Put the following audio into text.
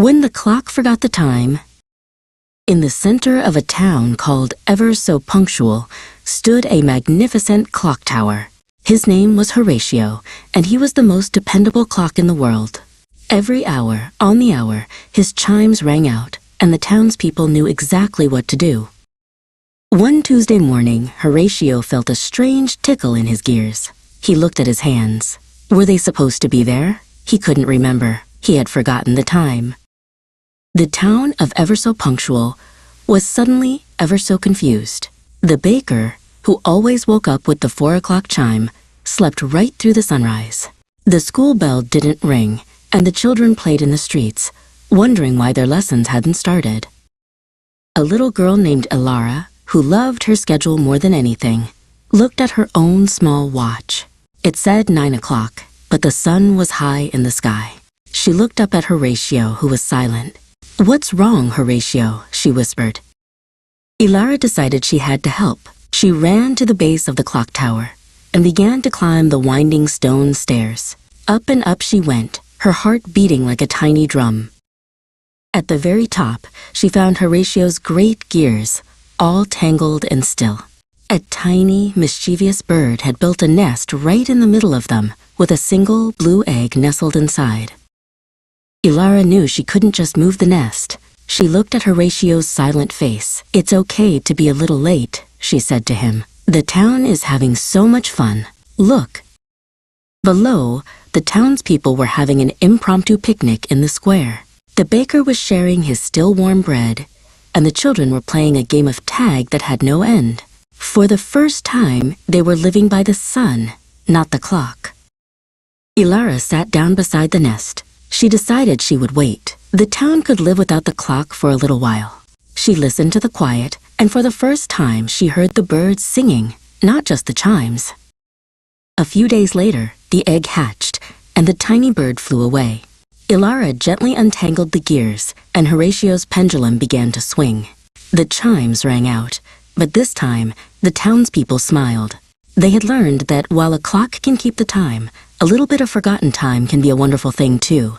When the clock forgot the time, in the center of a town called Ever So Punctual stood a magnificent clock tower. His name was Horatio, and he was the most dependable clock in the world. Every hour, on the hour, his chimes rang out, and the townspeople knew exactly what to do. One Tuesday morning, Horatio felt a strange tickle in his gears. He looked at his hands. Were they supposed to be there? He couldn't remember. He had forgotten the time. The town of Ever So Punctual was suddenly ever so confused. The baker, who always woke up with the 4 o'clock chime, slept right through the sunrise. The school bell didn't ring, and the children played in the streets, wondering why their lessons hadn't started. A little girl named Elara, who loved her schedule more than anything, looked at her own small watch. It said 9 o'clock, but the sun was high in the sky. She looked up at Horatio, who was silent. "What's wrong, Horatio?" she whispered. Elara decided she had to help. She ran to the base of the clock tower and began to climb the winding stone stairs. Up and up she went, her heart beating like a tiny drum. At the very top, she found Horatio's great gears, all tangled and still. A tiny, mischievous bird had built a nest right in the middle of them, with a single blue egg nestled inside. Elara knew she couldn't just move the nest. She looked at Horatio's silent face. "It's okay to be a little late," she said to him. "The town is having so much fun. Look." Below, the townspeople were having an impromptu picnic in the square. The baker was sharing his still warm bread, and the children were playing a game of tag that had no end. For the first time, they were living by the sun, not the clock. Elara sat down beside the nest. She decided she would wait. The town could live without the clock for a little while. She listened to the quiet, and for the first time she heard the birds singing, not just the chimes. A few days later, the egg hatched, and the tiny bird flew away. Elara gently untangled the gears, and Horatio's pendulum began to swing. The chimes rang out, but this time, the townspeople smiled. They had learned that while a clock can keep the time, a little bit of forgotten time can be a wonderful thing too.